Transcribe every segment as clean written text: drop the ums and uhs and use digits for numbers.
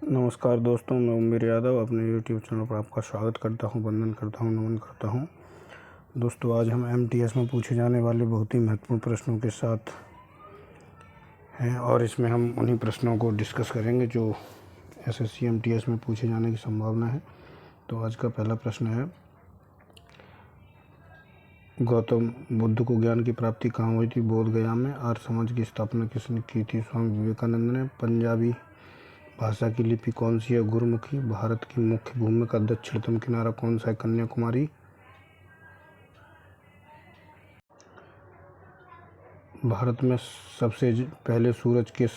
नमस्कार दोस्तों, मैं उमेर यादव अपने यूट्यूब चैनल पर आपका स्वागत करता हूं, वंदन करता हूं, नमन करता हूं। दोस्तों, आज हम एमटीएस में पूछे जाने वाले बहुत ही महत्वपूर्ण प्रश्नों के साथ हैं और इसमें हम उन्हीं प्रश्नों को डिस्कस करेंगे जो एसएससी एमटीएस में पूछे जाने की संभावना है। तो आज का पहला प्रश्न है, गौतम बुद्ध को ज्ञान की प्राप्ति कहाँ हुई थी? बोध गया में। आर्य समाज की स्थापना किसने की थी? स्वामी विवेकानंद ने। पंजाबी भाषा की लिपि कौन सी है? गुरमुखी। भारत की मुख्य भूमि का दक्षिणतम किनारा कौन सा है? कन्याकुमारी। भारत में सबसे पहले सूरज किस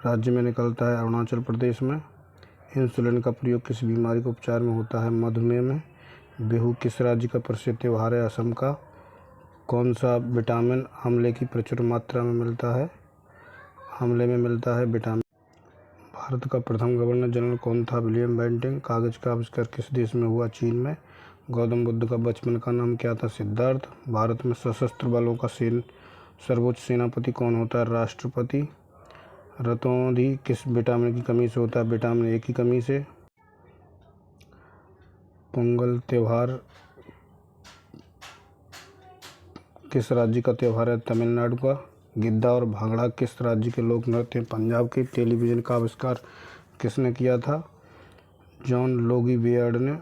राज्य में निकलता है? अरुणाचल प्रदेश में। इंसुलिन का प्रयोग किस बीमारी के उपचार में होता है? मधुमेह में। बिहू किस राज्य का प्रसिद्ध त्यौहार है? असम का। कौन सा विटामिन आंवले की प्रचुर मात्रा में मिलता है? आंवले में मिलता है विटामिन। भारत का प्रथम गवर्नर जनरल कौन था? William Bentinck. कागज का आविष्कार किस देश में हुआ? चीन में। गौतम बुद्ध का बचपन का नाम क्या था? सिद्धार्थ। भारत में सशस्त्र बलों का सर्वोच्च सेनापति कौन होता है? राष्ट्रपति। रतौंधी किस विटामिन की कमी से होता है? विटामिन ए की कमी से। पोंगल त्योहार किस राज्य का त्योहार है? तमिलनाडु का। गिद्दा और भांगड़ा किस राज्य के लोक नृत्य हैं? पंजाब के। टेलीविज़न का आविष्कार किसने किया था? जॉन लोगी बेयर्ड ने।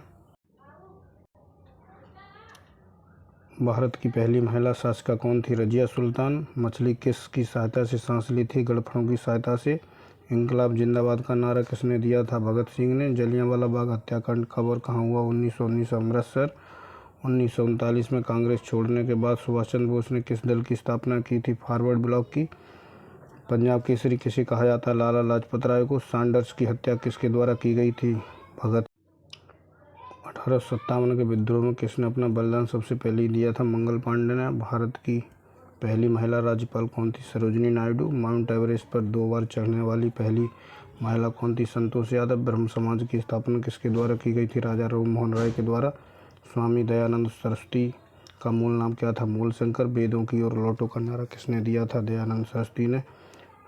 भारत की पहली महिला शासिका कौन थी? रजिया सुल्तान। मछली किसकी सहायता से सांस ली थी? गड़फड़ों की सहायता से। इंकलाब जिंदाबाद का नारा किसने दिया था? भगत सिंह ने। जलियांवाला बाग हत्याकांड कब और कहाँ हुआ? 1919 अमृतसर। 1939 में कांग्रेस छोड़ने के बाद सुभाष चंद्र बोस ने किस दल की स्थापना की थी? फॉरवर्ड ब्लॉक की। पंजाब केसरी किसे कहा जाता है? लाला लाजपत राय को। सैंडर्स की हत्या किसके द्वारा की गई थी? भगत। 1857 के विद्रोह में किसने अपना बलिदान सबसे पहले दिया था? मंगल पांडे ने। भारत की पहली महिला राज्यपाल कौन थी? सरोजिनी नायडू। माउंट एवरेस्ट पर 2 बार चढ़ने वाली पहली महिला कौन थी? संतोष यादव। ब्रह्म समाज की स्थापना किसके द्वारा की गई थी? राजा राम मोहन राय के द्वारा। स्वामी दयानंद सरस्वती का मूल नाम क्या था? मूलशंकर। वेदों की ओर लौटो का नारा किसने दिया था? दयानंद सरस्वती ने।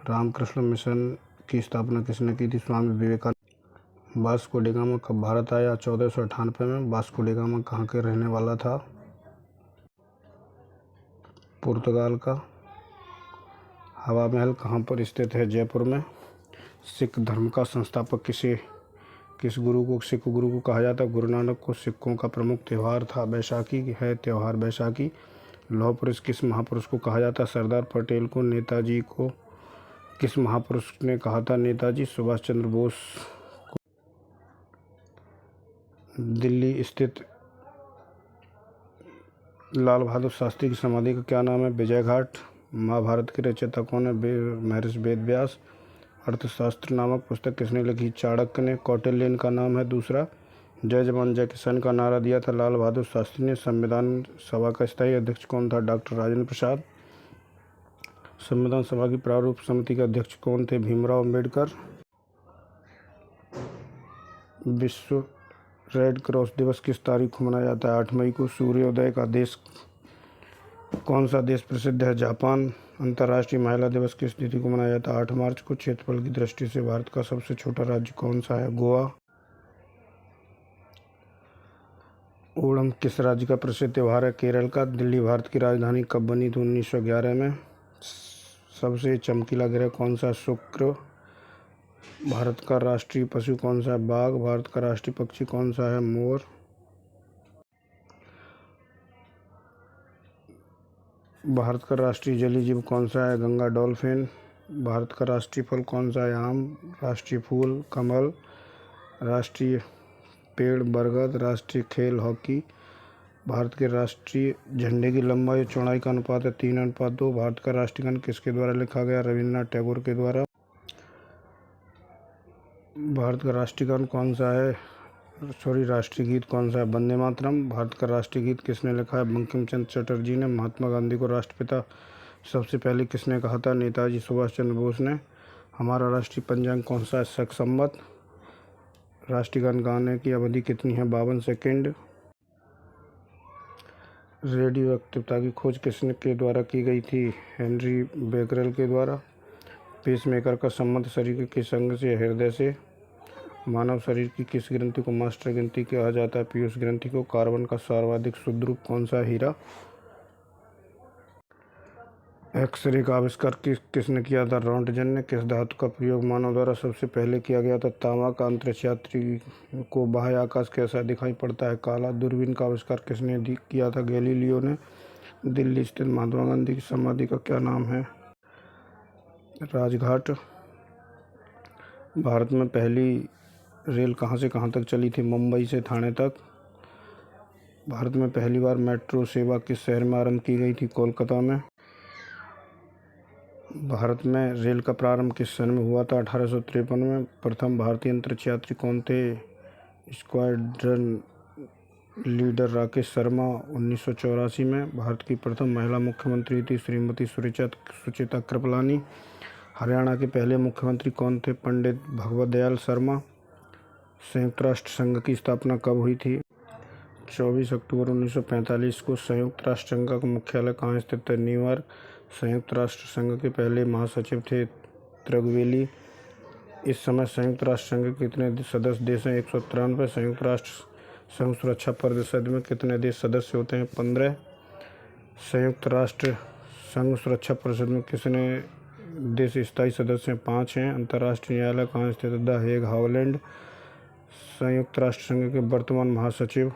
रामकृष्ण मिशन की स्थापना किसने की थी? Swami Vivekananda. Vasco D gamma कब भारत आया? 1498 में। वास्को डी गामा कहाँ के रहने वाला था? पुर्तगाल का। हवा महल कहाँ पर स्थित है? जयपुर में। सिख धर्म का संस्थापक किस गुरु को सिख गुरु को कहा जाता है? गुरु नानक को। सिखों का प्रमुख त्यौहार था बैसाखी है त्यौहार बैसाखी। लौह पुरुष किस महापुरुष को कहा जाता है? सरदार पटेल को। नेताजी को किस महापुरुष ने कहा था नेताजी? सुभाष चंद्र बोस। दिल्ली स्थित लाल बहादुर शास्त्री की समाधि का क्या नाम है? विजय घाट। महाभारत के रचयिता कौन है? महर्षि वेद व्यास। अर्थशास्त्र नामक पुस्तक किसने लिखी? चाणक्य ने। कौटिल्य इनका नाम है दूसरा। जय जवान जय किसान का नारा दिया था लाल बहादुर शास्त्री ने। संविधान सभा का स्थायी अध्यक्ष कौन था? डॉक्टर राजेंद्र प्रसाद। संविधान सभा की प्रारूप समिति के अध्यक्ष कौन थे? भीमराव अम्बेडकर। विश्व रेड क्रॉस दिवस किस तारीख को मनाया जाता है? 8 मई को। सूर्योदय का देश कौन सा देश प्रसिद्ध है? जापान। अंतर्राष्ट्रीय महिला दिवस किस तिथि को मनाया जाता है? 8 मार्च को। क्षेत्रफल की दृष्टि से भारत का सबसे छोटा राज्य कौन सा है? गोवा। ओणम किस राज्य का प्रसिद्ध त्यौहार है? केरल का। दिल्ली भारत की राजधानी कब बनी थी? 1911 में। सबसे चमकीला ग्रह कौन सा? शुक्र। भारत का राष्ट्रीय पशु कौन सा है? बाघ। भारत का राष्ट्रीय पक्षी कौन सा है? मोर। भारत का राष्ट्रीय जलीय जीव कौन सा है? गंगा डॉल्फिन। भारत का राष्ट्रीय फल कौन सा है? आम। राष्ट्रीय फूल कमल। राष्ट्रीय पेड़ बरगद। राष्ट्रीय खेल हॉकी। भारत के राष्ट्रीय झंडे की लंबाई और चौड़ाई का अनुपात है 3:2। भारत का राष्ट्रीय गान किसके द्वारा लिखा गया? रविन्द्रनाथ टैगोर के द्वारा। भारत का राष्ट्रीय गान कौन सा है? राष्ट्रीय गीत कौन सा है? वंदे मातरम। भारत का राष्ट्रीय गीत किसने लिखा है? बंकिम चंद्र चटर्जी ने। महात्मा गांधी को राष्ट्रपिता सबसे पहले किसने कहा था? नेताजी सुभाष चंद्र बोस ने। हमारा राष्ट्रीय पंचांग कौन सा है? शक संवत। राष्ट्रीय गान गाने की अवधि कितनी है? 52 सेकेंड। रेडियो एक्टिवता की खोज किसने के द्वारा की गई थी? हेनरी बेकरेल के द्वारा। पेसमेकर का संबंध शरीर के किस अंग से? हृदय से। मानव शरीर की किस ग्रंथि को मास्टर ग्रंथि कहा जाता है? पीयूष ग्रंथि को। कार्बन का सर्वाधिक शुद्ध रूप कौन सा है? हीरा। एक्सरे का आविष्कार किसने किया था? रॉन्टगेन ने। किस धातु का प्रयोग मानव द्वारा सबसे पहले किया गया था? तांबा का। अंतरिक्ष यात्री को बाह्य आकाश कैसा दिखाई पड़ता है? काला। दूरबीन का आविष्कार किसने किया था? गैलीलियो ने। दिल्ली स्थित महात्मा गांधी की समाधि का क्या नाम है? राजघाट। भारत में पहली रेल कहाँ से कहाँ तक चली थी? मुंबई से ठाणे तक। भारत में पहली बार मेट्रो सेवा किस शहर में आरंभ की गई थी? कोलकाता में। भारत में रेल का प्रारंभ किस सन में हुआ था? 1853 में। प्रथम भारतीय अंतरिक्ष यात्री कौन थे? Squadron leader Rakesh Sharma. 1984 में। भारत की प्रथम महिला मुख्यमंत्री थी श्रीमती सुचेता कृपलानी। हरियाणा के पहले मुख्यमंत्री कौन थे? पंडित भगवत दयाल शर्मा। संयुक्त राष्ट्र संघ की स्थापना कब हुई थी? 24 अक्टूबर 1945 को। संयुक्त राष्ट्र संघ का मुख्यालय कहाँ स्थित है? न्यूयॉर्क। संयुक्त राष्ट्र संघ के पहले महासचिव थे त्रिगवेली। इस समय संयुक्त राष्ट्र संघ के कितने सदस्य देश हैं? 193। संयुक्त राष्ट्र संघ सुरक्षा परिषद में कितने देश सदस्य होते हैं? 15। संयुक्त राष्ट्र संघ सुरक्षा परिषद में कितने देश स्थायी सदस्य हैं? 5 हैं। अंतर्राष्ट्रीय न्यायालय कहाँ स्थित है? The Hague, Holland. संयुक्त राष्ट्र संघ के वर्तमान महासचिव।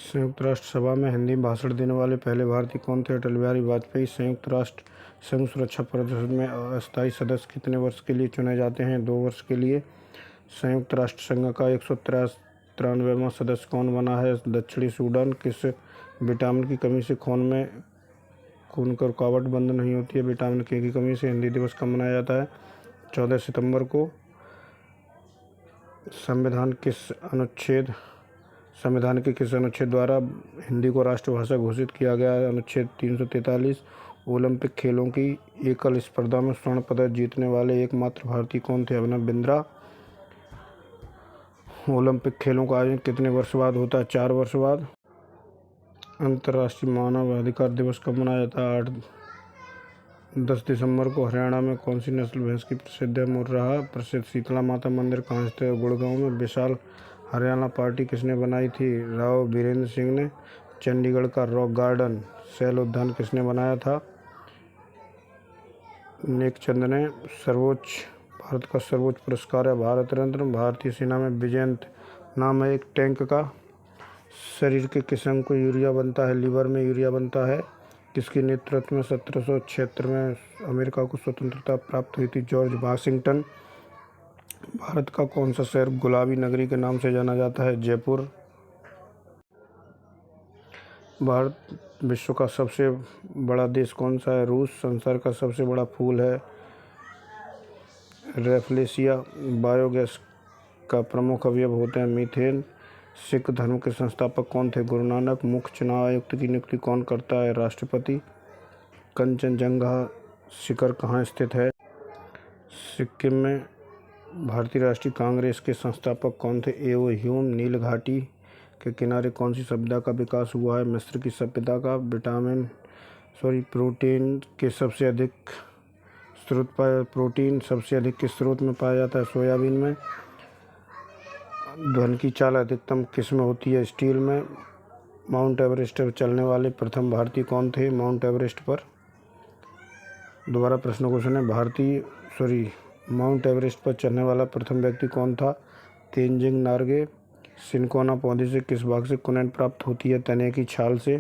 संयुक्त राष्ट्र सभा में हिंदी में भाषण देने वाले पहले भारतीय कौन थे? अटल बिहारी वाजपेयी। संयुक्त राष्ट्र संघ सुरक्षा परिषद में अस्थायी सदस्य कितने वर्ष के लिए चुने जाते हैं? 2 वर्ष के लिए। संयुक्त राष्ट्र संघ का 193वां सदस्य कौन बना है? दक्षिणी सूडान। किस विटामिन की कमी से खून की रुकावट बंद नहीं होती है? विटामिन के की कमी से। हिंदी दिवस कब मनाया जाता है? 14 सितंबर को। संविधान के किस अनुच्छेद द्वारा हिंदी को राष्ट्रभाषा घोषित किया गया है? अनुच्छेद 343। ओलंपिक खेलों की एकल स्पर्धा में स्वर्ण पदक जीतने वाले एकमात्र भारतीय कौन थे? अभिनव बिंद्रा। ओलंपिक खेलों का आयोजन कितने वर्ष बाद होता है? 4 वर्ष बाद। अंतर्राष्ट्रीय मानव अधिकार दिवस कब मनाया जाता है? 10 दिसंबर को। हरियाणा में कौन सी नस्ल भैंस की प्रसिद्ध है? मुर्राह। प्रसिद्ध शीतला माता मंदिर कहाँ स्थित है? गुड़गांव में। विशाल हरियाणा पार्टी किसने बनाई थी? राव बीरेंद्र सिंह ने। चंडीगढ़ का रॉक गार्डन शैल उद्यान किसने बनाया था? नेकचंद ने। भारत का सर्वोच्च पुरस्कार है भारत रत्न। भारतीय सेना में विजयंत नाम है एक टैंक का। शरीर के किस अंग को यूरिया बनता है? लीवर में यूरिया बनता है। किसके नेतृत्व में 1776 में अमेरिका को स्वतंत्रता प्राप्त हुई थी? George Washington. भारत का कौन सा शहर गुलाबी नगरी के नाम से जाना जाता है? जयपुर। भारत विश्व का सबसे बड़ा देश कौन सा है? रूस। संसार का सबसे बड़ा फूल है रेफलेशिया। बायोगैस का प्रमुख अवयव होते हैं मीथेन। सिख धर्म के संस्थापक कौन थे? गुरु नानक। मुख्य चुनाव आयुक्त की नियुक्ति कौन करता है? राष्ट्रपति। कंचनजंगा शिखर कहाँ स्थित है? सिक्किम में। भारतीय राष्ट्रीय कांग्रेस के संस्थापक कौन थे? एओ ह्यूम। नील घाटी के किनारे कौन सी सभ्यता का विकास हुआ है? मिस्र की सभ्यता का। प्रोटीन सबसे अधिक किस स्रोत में पाया जाता है? सोयाबीन में। ध्वनि की चाल अधिकतम किस में होती है? स्टील में। माउंट एवरेस्ट पर चलने वाले प्रथम भारतीय कौन थे? माउंट एवरेस्ट पर। दोबारा प्रश्न को सुने। माउंट एवरेस्ट पर चढ़ने वाला प्रथम व्यक्ति कौन था? तेनजिंग नार्गे। सिनकोना पौधे से किस भाग से कुनैन प्राप्त होती है? तने की छाल से।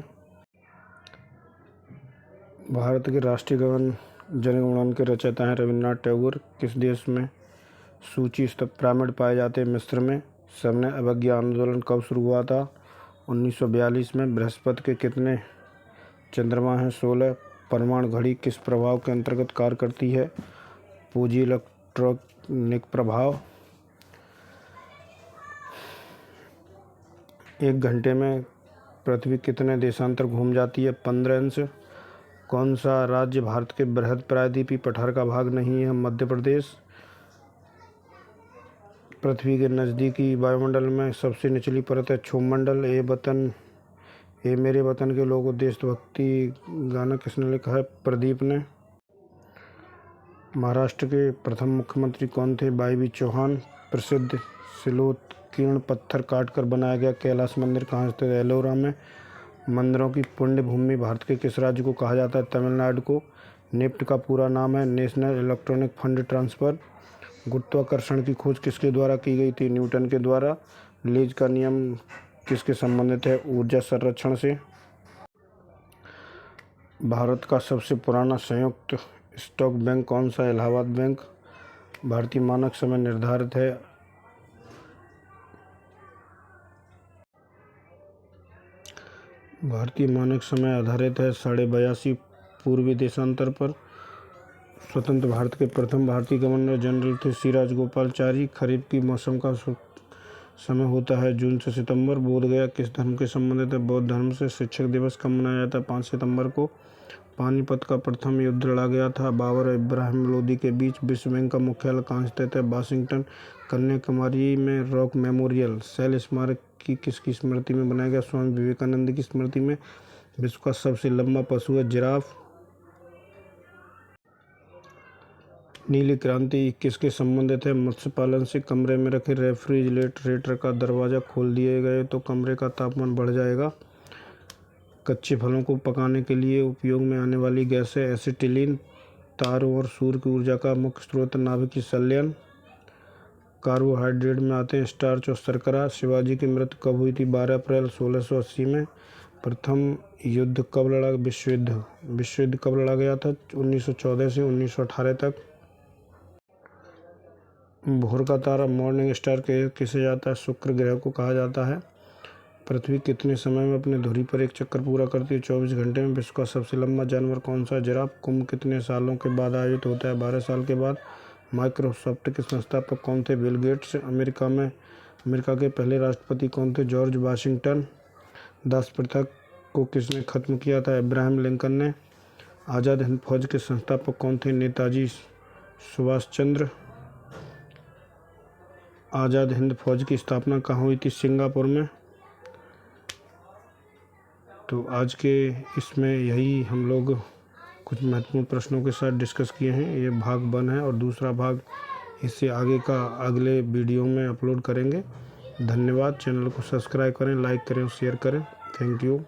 भारत के राष्ट्रीय जनगणमन के रचयिता हैं रविन्द्रनाथ टैगोर। किस देश में सूची स्थित पिरामिड पाए जाते हैं? मिस्र में। सविनय अवज्ञा आंदोलन कब शुरू हुआ था? 1942 में। बृहस्पति के कितने चंद्रमा हैं? 16। परमाणु घड़ी किस प्रभाव के अंतर्गत कार्य करती है? पूजी इलेक्ट्रॉनिक प्रभाव। 1 घंटे में पृथ्वी कितने देशांतर घूम जाती है? 15 अंश। कौन सा राज्य भारत के बृहद प्रायद्वीपीय पठार का भाग नहीं है? मध्य प्रदेश। पृथ्वी के नज़दीकी वायुमंडल में सबसे निचली परत है क्षोभमंडल। ए मेरे वतन के लोगों देशभक्ति गाना किसने लिखा है? प्रदीप ने। महाराष्ट्र के प्रथम मुख्यमंत्री कौन थे? वाई चौहान। प्रसिद्ध शिलोत्कीर्ण पत्थर काटकर बनाया गया कैलाश मंदिर कहाँ स्थित है? एलोरा में। मंदिरों की पुण्य भूमि भारत के किस राज्य को कहा जाता है? तमिलनाडु को। निफ्ट का पूरा नाम है नेशनल इलेक्ट्रॉनिक फंड ट्रांसफर। गुरुत्वाकर्षण की खोज किसके द्वारा की गई थी? न्यूटन के द्वारा। लीज का नियम किसके संबंधित है? ऊर्जा संरक्षण से। भारत का सबसे पुराना संयुक्त स्टॉक बैंक कौन सा है? इलाहाबाद बैंक। भारतीय मानक समय निर्धारित है। भारतीय मानक समय आधारित है 82.5 पूर्वी देशांतर पर। स्वतंत्र भारत के प्रथम भारतीय गवर्नर जनरल थे सी राजगोपालचारी। खरीफ की मौसम का समय होता है जून से सितंबर। बोध गया किस धर्म के संबंधित है? बौद्ध धर्म से। शिक्षक दिवस कब मनाया जाता है? 5 सितंबर को। पानीपत का प्रथम युद्ध लड़ा गया था बाबर और इब्राहिम लोदी के बीच। विश्व बैंक का मुख्यालय कहाँ स्थित है? वाशिंगटन। कन्याकुमारी में रॉक मेमोरियल शैल स्मारक की किसकी स्मृति में बनाया गया? स्वामी विवेकानंद की स्मृति में। विश्व का सबसे लंबा पशु है जिराफ। नीली क्रांति किसके संबंधित है? मत्स्य पालन से। कमरे में रखे रेफ्रिजरेटर का दरवाज़ा खोल दिए गए तो कमरे का तापमान बढ़ जाएगा। कच्चे फलों को पकाने के लिए उपयोग में आने वाली गैस है एसिटिलीन। तारों और सूर्य की ऊर्जा का मुख्य स्रोत नाभिकीय संलयन। कार्बोहाइड्रेट में आते हैं स्टार्च और शर्करा। शिवाजी की मृत्यु कब हुई थी? 12 अप्रैल 1680 में। प्रथम युद्ध कब लड़ा? विश्व युद्ध कब लड़ा गया था? 1914 से 1918 तक। भोर का तारा मॉर्निंग स्टार किसे जाता है? शुक्र ग्रह को कहा जाता है। पृथ्वी कितने समय में अपने धुरी पर एक चक्कर पूरा करती है? 24 घंटे में। विश्व का सबसे लंबा जानवर कौन सा है? जिराफ। कुंभ कितने सालों के बाद आयोजित होता है? 12 साल के बाद। माइक्रोसॉफ्ट के संस्थापक कौन थे? Bill Gates. अमेरिका के पहले राष्ट्रपति कौन थे? George Washington. दास प्रथा को किसने खत्म किया था? अब्राहम लिंकन ने। आज़ाद हिंद फौज के संस्थापक कौन थे? नेताजी सुभाष चंद्र। आज़ाद हिंद फौज की स्थापना कहाँ हुई थी? सिंगापुर में। तो आज के इसमें यही हम लोग कुछ महत्वपूर्ण प्रश्नों के साथ डिस्कस किए हैं। ये भाग 1 है और दूसरा भाग इससे आगे का अगले वीडियो में अपलोड करेंगे। धन्यवाद। चैनल को सब्सक्राइब करें, लाइक करें और शेयर करें। Thank you.